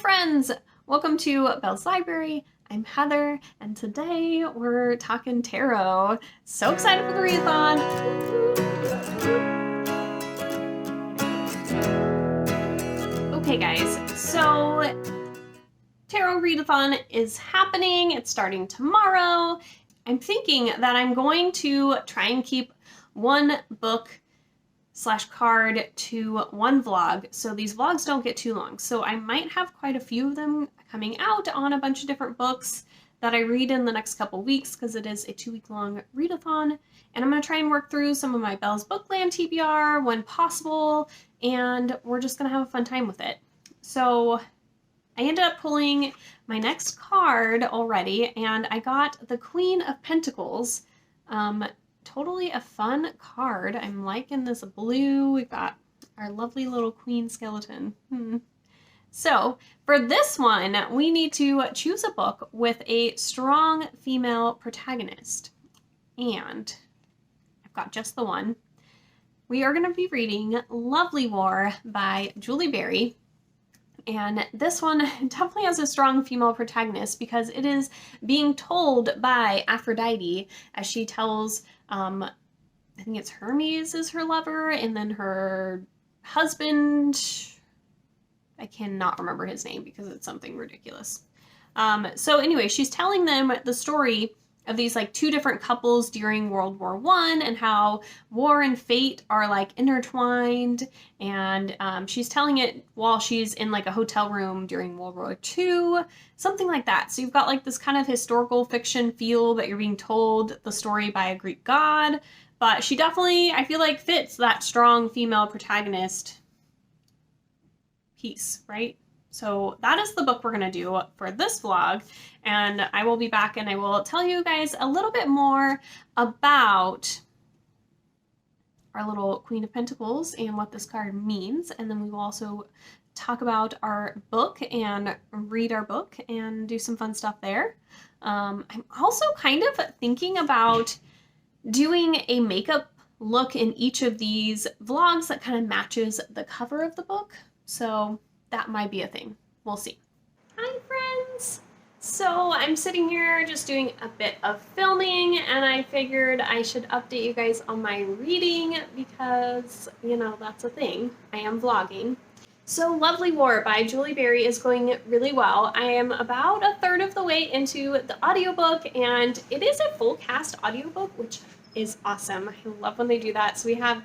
friends! Welcome to Belle's Library. I'm Heather, and today we're talking tarot. So excited for the readathon! Okay guys, so tarot readathon is happening. It's starting tomorrow. I'm thinking that I'm going to try and keep one book / card to one vlog, so these vlogs don't get too long. So I might have quite a few of them coming out on a bunch of different books that I read in the next couple weeks, because it is a 2-week-long readathon, and I'm going to try and work through some of my Belle's Bookland TBR when possible, and we're just going to have a fun time with it. So I ended up pulling my next card already, and I got the Queen of Pentacles. Totally a fun card. I'm liking this blue. We've got our lovely little queen skeleton. So for this one, we need to choose a book with a strong female protagonist. And I've got just the one. We are going to be reading Lovely War by Julie Berry. And this one definitely has a strong female protagonist because it is being told by Aphrodite as she tells, I think it's Hermes is her lover, and then her husband, I cannot remember his name because it's something ridiculous. So anyway, she's telling them the story of these like two different couples during World War I and how war and fate are like intertwined, and she's telling it while she's in like a hotel room during World War II, something like that. So you've got like this kind of historical fiction feel, but you're being told the story by a Greek god, but she definitely, I feel like, fits that strong female protagonist piece, right? So that is the book we're going to do for this vlog, and I will be back and I will tell you guys a little bit more about our little Queen of Pentacles and what this card means, and then we will also talk about our book and read our book and do some fun stuff there. I'm also kind of thinking about doing a makeup look in each of these vlogs that kind of matches the cover of the book, so that might be a thing. We'll see. Hi friends! So I'm sitting here just doing a bit of filming, and I figured I should update you guys on my reading because, you know, that's a thing. I am vlogging. So Lovely War by Julie Berry is going really well. I am about a third of the way into the audiobook, and it is a full cast audiobook, which is awesome. I love when they do that. So we have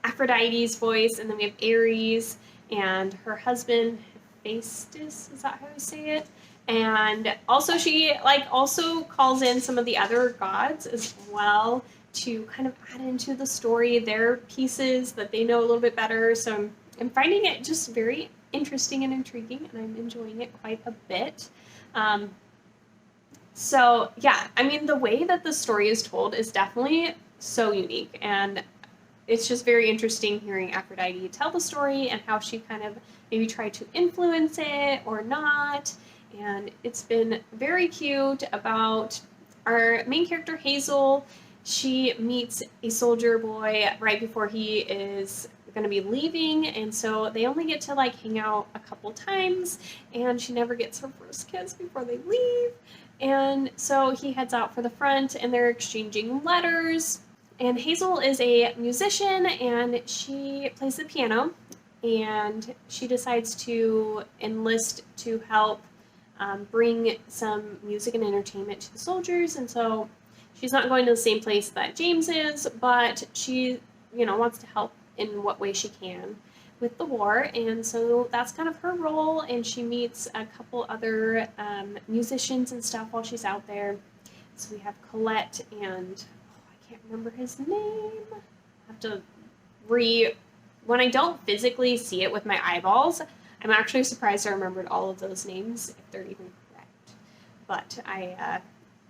Aphrodite's voice, and then we have Ares and her husband, Hephaestus, is that how you say it? And also she also calls in some of the other gods as well to kind of add into the story their pieces that they know a little bit better. So I'm finding it just very interesting and intriguing, and I'm enjoying it quite a bit. So yeah, I mean, the way that the story is told is definitely so unique, and it's just very interesting hearing Aphrodite tell the story and how she kind of maybe tried to influence it or not. And it's been very cute. About our main character, Hazel. She meets a soldier boy right before he is going to be leaving, and so they only get to like hang out a couple times, and she never gets her first kiss before they leave. And so he heads out for the front, and they're exchanging letters. And Hazel is a musician, and she plays the piano, and she decides to enlist to help bring some music and entertainment to the soldiers. And so she's not going to the same place that James is, but she, you know, wants to help in what way she can with the war. And so that's kind of her role, and she meets a couple other musicians and stuff while she's out there. So we have Colette and I can't remember his name. I have to when I don't physically see it with my eyeballs, I'm actually surprised I remembered all of those names, if they're even correct. But I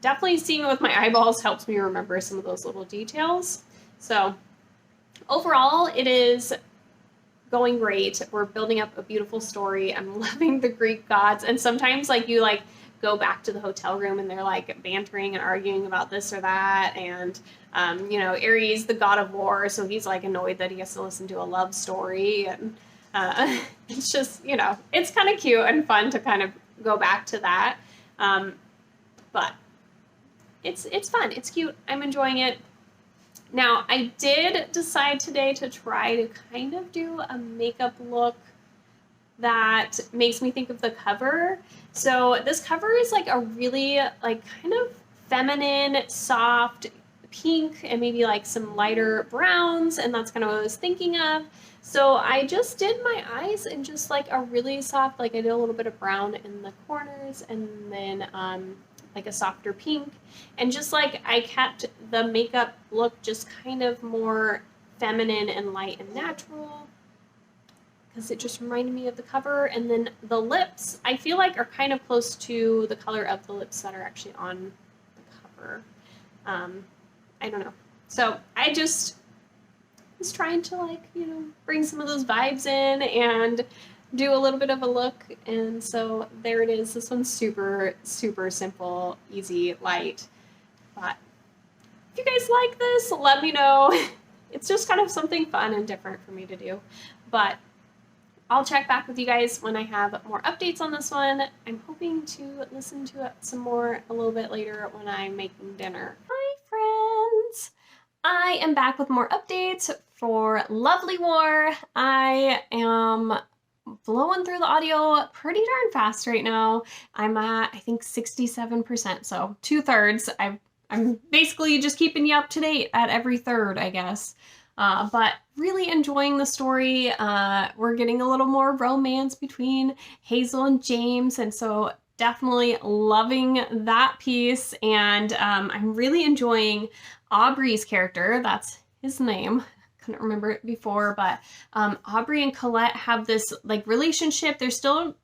definitely seeing it with my eyeballs helps me remember some of those little details. So overall, it is going great. We're building up a beautiful story. I'm loving the Greek gods, and sometimes like you like go back to the hotel room and they're like bantering and arguing about this or that, and you know, Ares, the god of war, so he's like annoyed that he has to listen to a love story, and It's just, you know, it's kind of cute and fun to kind of go back to that. But it's fun. It's cute. I'm enjoying it. Now, I did decide today to try to kind of do a makeup look that makes me think of the cover. So this cover is like a really like kind of feminine, soft pink and maybe like some lighter browns, and that's kind of what I was thinking of. So I just did my eyes in just like a really soft, like I did a little bit of brown in the corners and then like a softer pink, and just like I kept the makeup look just kind of more feminine and light and natural because it just reminded me of the cover. And then the lips I feel like are kind of close to the color of the lips that are actually on the cover. I don't know. So I just was trying to like, you know, bring some of those vibes in and do a little bit of a look. And so there it is. This one's super, super simple, easy, light. But if you guys like this, let me know. It's just kind of something fun and different for me to do. But I'll check back with you guys when I have more updates on this one. I'm hoping to listen to it some more a little bit later when I'm making dinner. Hi friends! I am back with more updates for Lovely War. I am blowing through the audio pretty darn fast right now. I'm at, I think, 67%, so 2/3. I'm basically just keeping you up to date at every third, I guess. But really enjoying the story. We're getting a little more romance between Hazel and James, and so definitely loving that piece. And I'm really enjoying Aubrey's character. That's his name. Couldn't remember it before, but Aubrey and Colette have this like relationship. They're still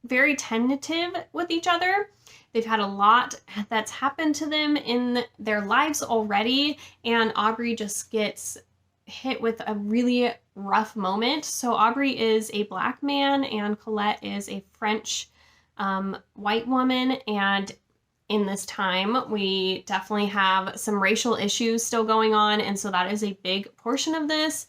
very tentative with each other. They've had a lot that's happened to them in their lives already, and Aubrey just gets hit with a really rough moment. So Aubrey is a Black man and Colette is a French white woman, and in this time we definitely have some racial issues still going on, and so that is a big portion of this.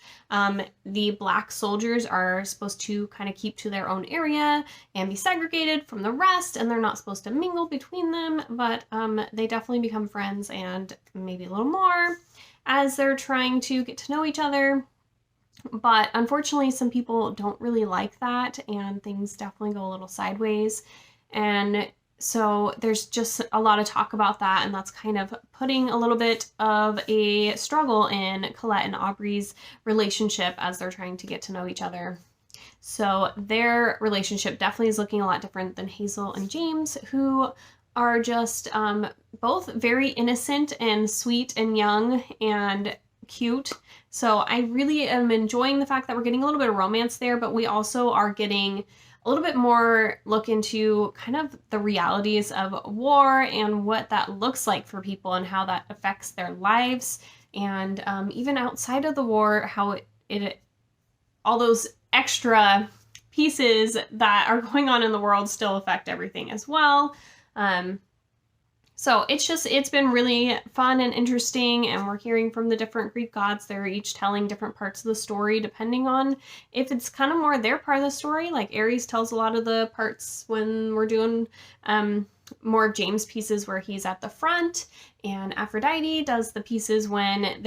The Black soldiers are supposed to kind of keep to their own area and be segregated from the rest, and they're not supposed to mingle between them, but they definitely become friends and maybe a little more as they're trying to get to know each other. But unfortunately, some people don't really like that, and things definitely go a little sideways. And so there's just a lot of talk about that, and that's kind of putting a little bit of a struggle in Colette and Aubrey's relationship as they're trying to get to know each other. So their relationship definitely is looking a lot different than Hazel and James, who are just both very innocent and sweet and young and cute. So I really am enjoying the fact that we're getting a little bit of romance there, but we also are getting a little bit more look into kind of the realities of war and what that looks like for people and how that affects their lives. And even outside of the war, how it all those extra pieces that are going on in the world still affect everything as well. So it's been really fun and interesting, and we're hearing from the different Greek gods. They're each telling different parts of the story depending on if it's kind of more their part of the story. Like Ares tells a lot of the parts when we're doing more of James' pieces where he's at the front, and Aphrodite does the pieces when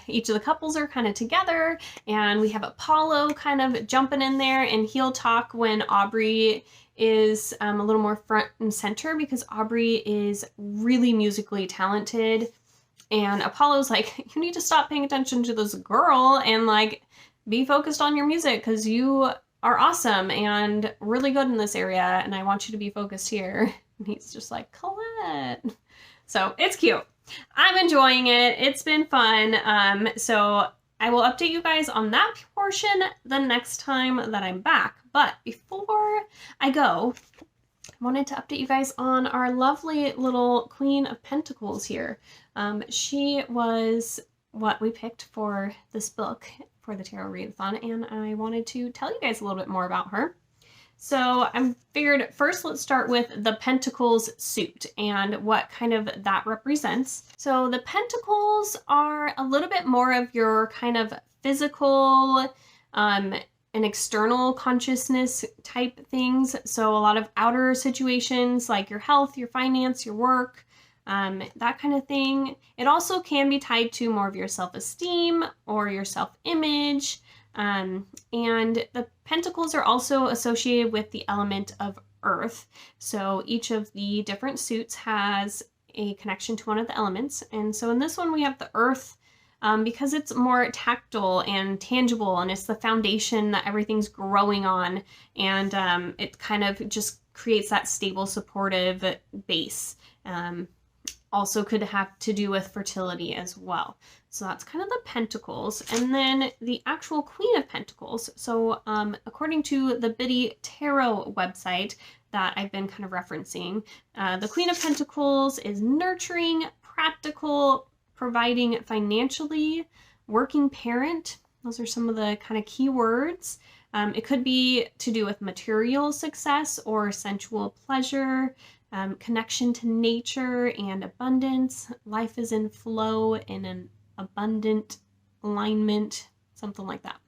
each of the couples are kind of together, and we have Apollo kind of jumping in there, and he'll talk when Aubrey is a little more front and center, because Aubrey is really musically talented, and Apollo's like, you need to stop paying attention to this girl and like be focused on your music because you are awesome and really good in this area, and I want you to be focused here. And he's just like, Colette. So it's cute. I'm enjoying it. It's been fun. So I will update you guys on that portion the next time that I'm back. But before I go, I wanted to update you guys on our lovely little Queen of Pentacles here. She was what we picked for this book for the Tarot Readathon, and I wanted to tell you guys a little bit more about her. So I figured first let's start with the Pentacles suit and what kind of that represents. So the Pentacles are a little bit more of your kind of physical and external consciousness type things. So a lot of outer situations like your health, your finance, your work, that kind of thing. It also can be tied to more of your self-esteem or your self-image. And the pentacles are also associated with the element of earth. So each of the different suits has a connection to one of the elements. And so in this one, we have the earth, because it's more tactile and tangible, and it's the foundation that everything's growing on, and it kind of just creates that stable, supportive base. Also could have to do with fertility as well. So that's kind of the pentacles. And then the actual Queen of Pentacles. So according to the Biddy Tarot website that I've been kind of referencing, the Queen of Pentacles is nurturing, practical, providing financially, working parent. Those are some of the kind of key words. It could be to do with material success or sensual pleasure, connection to nature and abundance. Life is in flow, in an abundant alignment, something like that.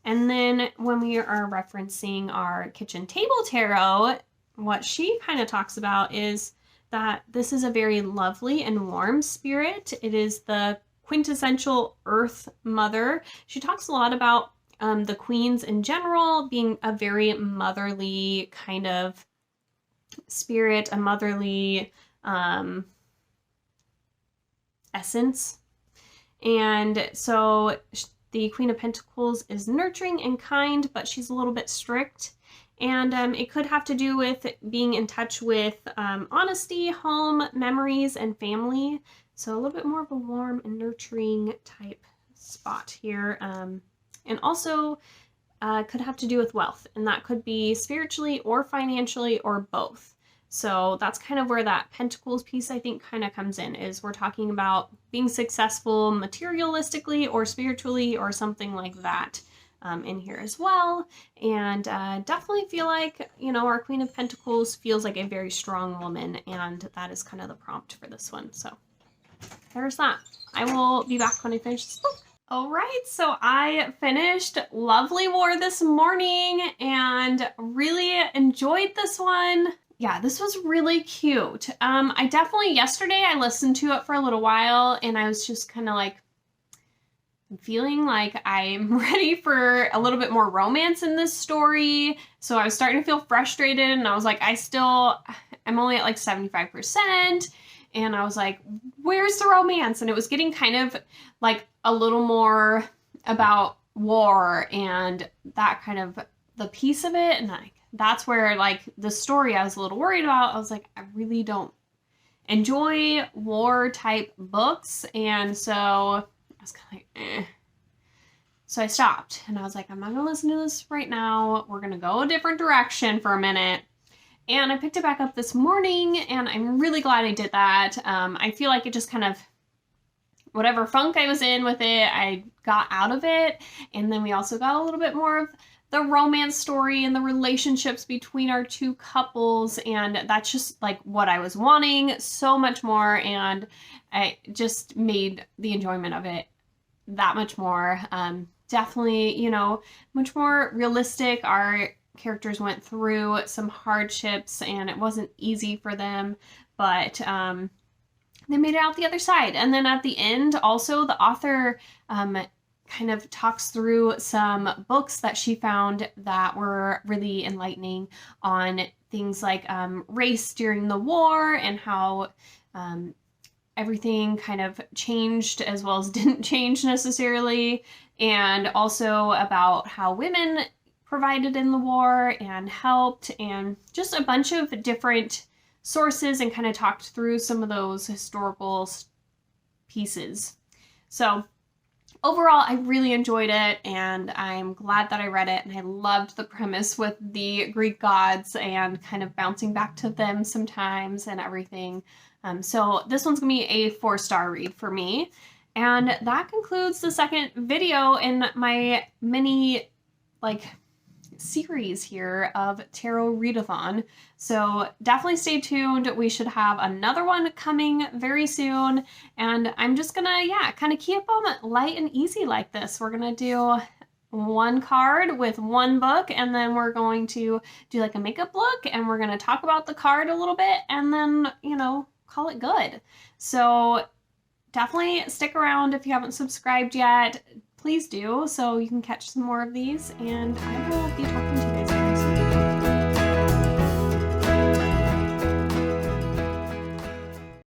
And then when we are referencing our kitchen table tarot, what she kind of talks about is that this is a very lovely and warm spirit. It is the quintessential Earth Mother. She talks a lot about the queens in general being a very motherly kind of spirit, a motherly essence. And so the Queen of Pentacles is nurturing and kind, but she's a little bit strict. And it could have to do with being in touch with honesty, home, memories, and family. So a little bit more of a warm and nurturing type spot here. And also could have to do with wealth. And that could be spiritually or financially or both. So that's kind of where that Pentacles piece, I think, kind of comes in, is we're talking about being successful materialistically or spiritually or something like that. In here as well. And definitely feel like, you know, our Queen of Pentacles feels like a very strong woman, and that is kind of the prompt for this one. So there's that. I will be back when I finish this book. All right, so I finished Lovely War this morning and really enjoyed this one. Yeah, this was really cute. I definitely, yesterday I listened to it for a little while and I was just kind of like, feeling like I'm ready for a little bit more romance in this story. So I was starting to feel frustrated and I was like, I'm only at like 75%. And I was like, where's the romance? And it was getting kind of like a little more about war and that kind of the piece of it. And like, that's where like the story I was a little worried about. I was like, I really don't enjoy war type books. And so I was kind of like, eh. So I stopped and I was like, I'm not gonna listen to this right now. We're gonna go a different direction for a minute. And I picked it back up this morning and I'm really glad I did that. I feel like it just kind of, whatever funk I was in with it, I got out of it. And then we also got a little bit more of the romance story and the relationships between our two couples. And that's just like what I was wanting so much more. And I just made the enjoyment of it that much more. Definitely, you know, much more realistic. Our characters went through some hardships and it wasn't easy for them, but they made it out the other side. And then at the end, also the author kind of talks through some books that she found that were really enlightening on things like race during the war and how everything kind of changed as well as didn't change necessarily, and also about how women provided in the war and helped, and just a bunch of different sources, and kind of talked through some of those historical pieces. So overall, I really enjoyed it and I'm glad that I read it, and I loved the premise with the Greek gods and kind of bouncing back to them sometimes and everything. So this one's gonna be a 4-star read for me. And that concludes the second video in my mini series here of Tarot Readathon. So definitely stay tuned. We should have another one coming very soon. And I'm just gonna, kind of keep them light and easy like this. We're one card with one book, and then we're going to do like a makeup look, and we're going to talk about the card a little bit, and then, you know, call it good. So definitely stick around if you haven't subscribed yet. Please do, so you can catch some more of these, and I will be talking to you guys very soon.